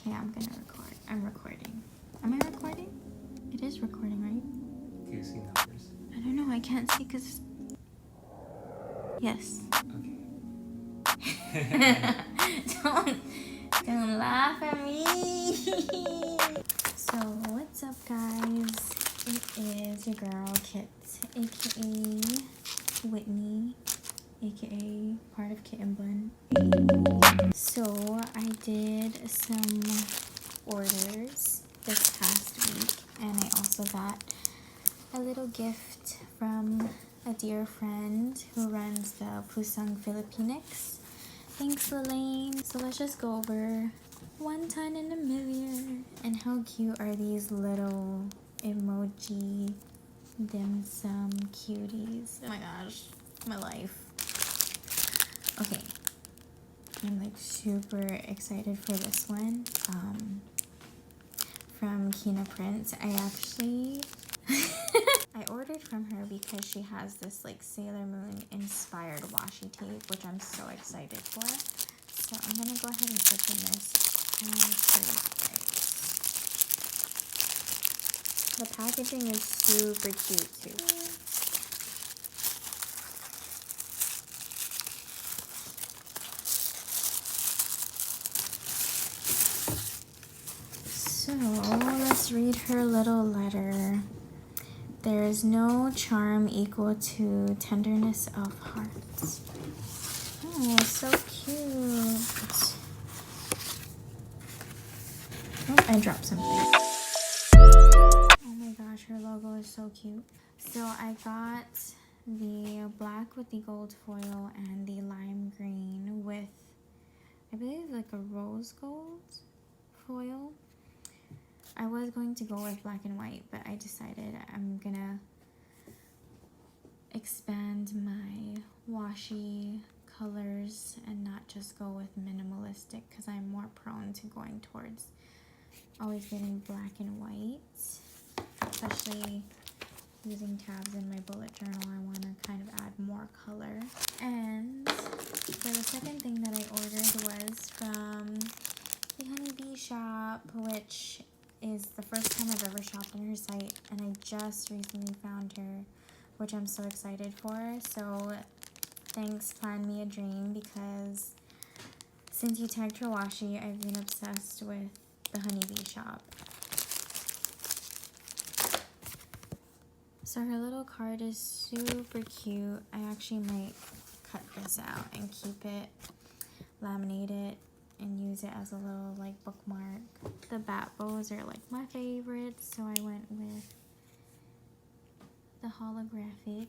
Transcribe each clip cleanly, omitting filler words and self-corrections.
Okay, I'm gonna record. I'm recording. Am I recording? It is recording, right? Do you see numbers? I don't know. I can't see because... Yes. Okay. Don't laugh at me. So, what's up, guys? It is your girl, Kitt, aka Whitney, aka part of Kitt and Bunn. So, I did some orders this past week, and I also got a little gift from a dear friend who runs the Pusang Philippinix. Thanks, Lelaine. So let's just go over 1 ton in a million. And how cute are these little emoji dim sum cuties? Oh my gosh, my life. Okay, I'm like super excited for this one. From Kina Prince. I actually I ordered from her because she has this like Sailor Moon inspired washi tape, which I'm so excited for. So I'm gonna go ahead and open this and show you guys. The packaging is super cute too. So let's read her little letter. There is no charm equal to tenderness of hearts. Oh, so cute. Oh, I dropped something. Oh my gosh, her logo is so cute. So I got the black with the gold foil and the lime green with, I believe, like a rose gold foil. I was going to go with black and white, but I decided I'm gonna expand my washi colors and not just go with minimalistic, because I'm more prone to going towards always getting black and white, especially using tabs in my bullet journal. I want to kind of add more color. And so the second thing that I ordered was from the Honeybee shop, which is the first time I've ever shopped on her site, and I just recently found her, which I'm so excited for. So thanks, Plan Me a Dream, because since you tagged her washi, I've been obsessed with the Honeybee shop. So her little card is super cute. I actually might cut this out and keep it, laminate it, and use it as a little like bookmark. The bat bows are like my favorite, so I went with the holographic,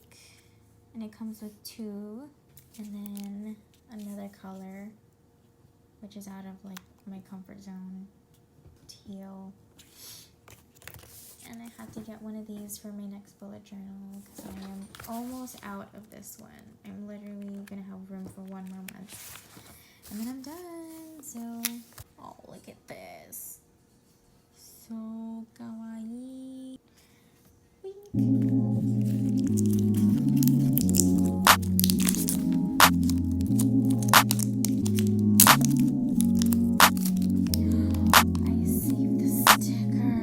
and it comes with 2, and then another color, which is out of like my comfort zone, teal. And I had to get one of these for my next bullet journal because I am almost out of this one. I'm literally gonna have room for 1 more month, and then I'm done. So, oh, look at this. So kawaii. I saved the sticker.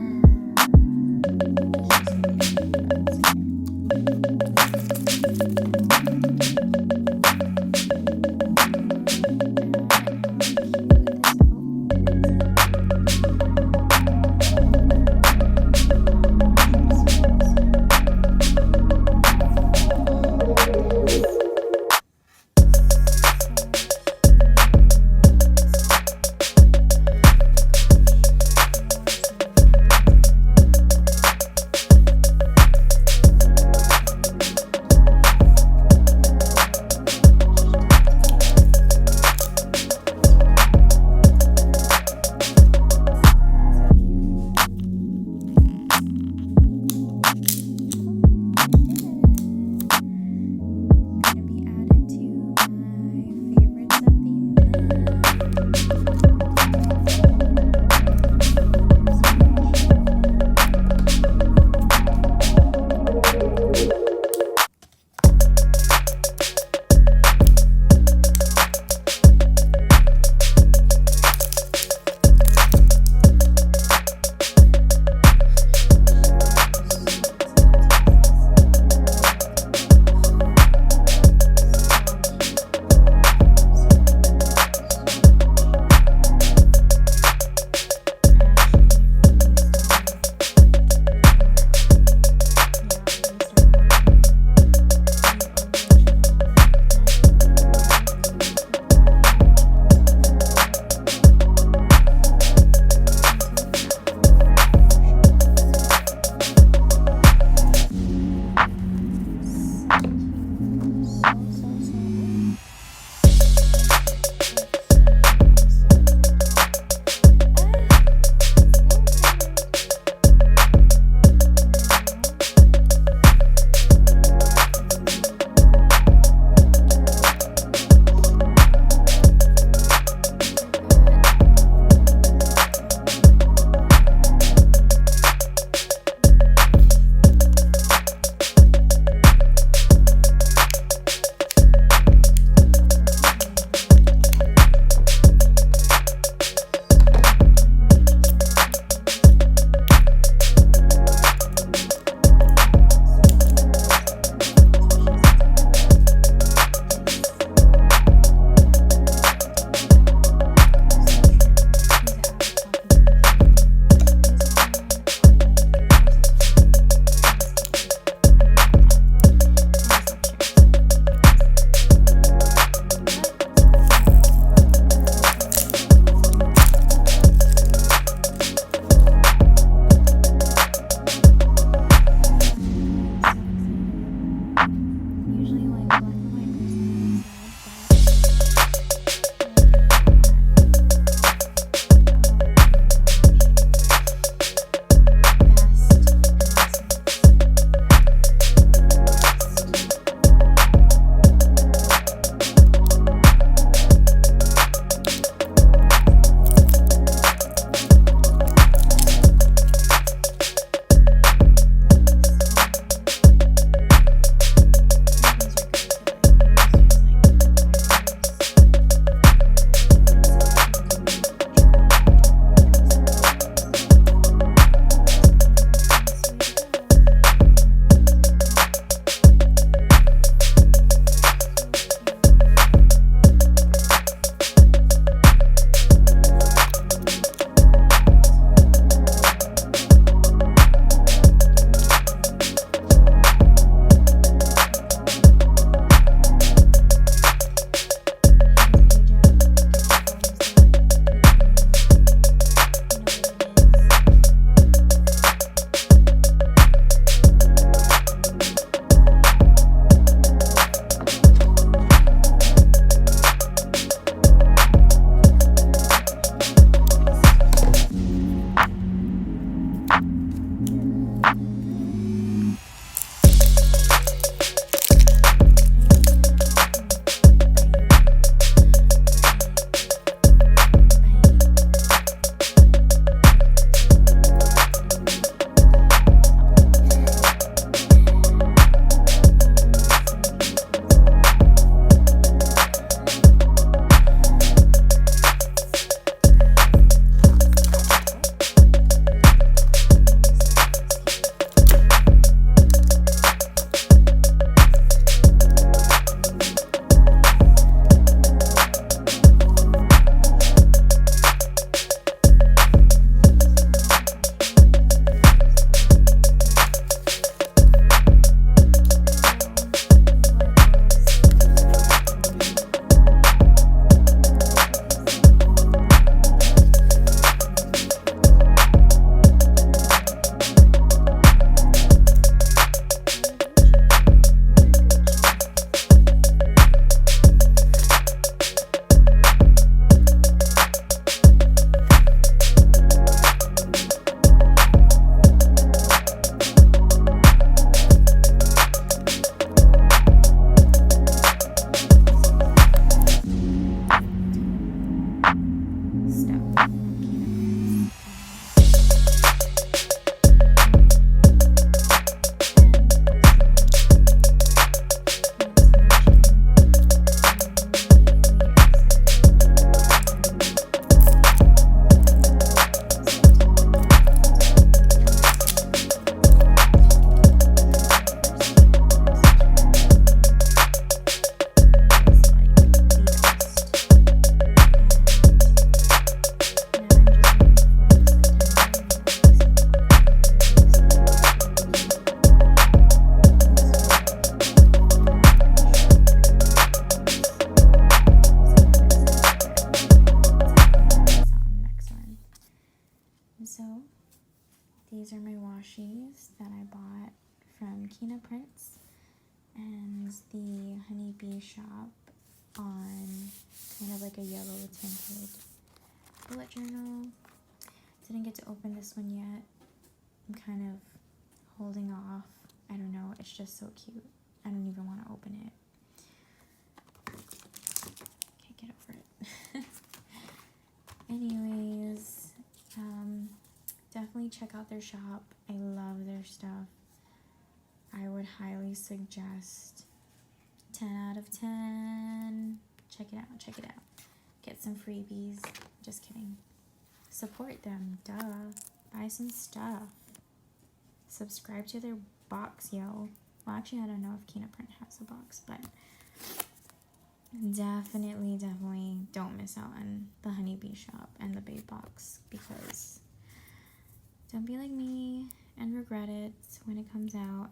So these are my washies that I bought from Kina Prints and the Honeybee shop on kind of like a yellow tinted bullet journal. Didn't get to open this one yet. I'm kind of holding off. I don't know, it's just so cute. I don't even want to open it. Can't get over it. Anyways, definitely check out their shop. I love their stuff. I would highly suggest 10 out of 10. Check it out, check it out. Get some freebies. Just kidding. Support them, duh. Buy some stuff. Subscribe to their box, yo. Well, actually, I don't know if Kina Print has a box, but definitely don't miss out on the Honeybee shop and the Babe box, because don't be like me and regret it when it comes out,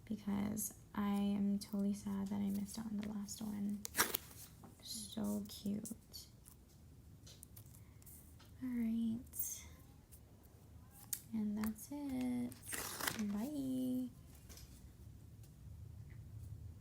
because I am totally sad that I missed out on the last one. So cute. Alright. And that's it. Bye.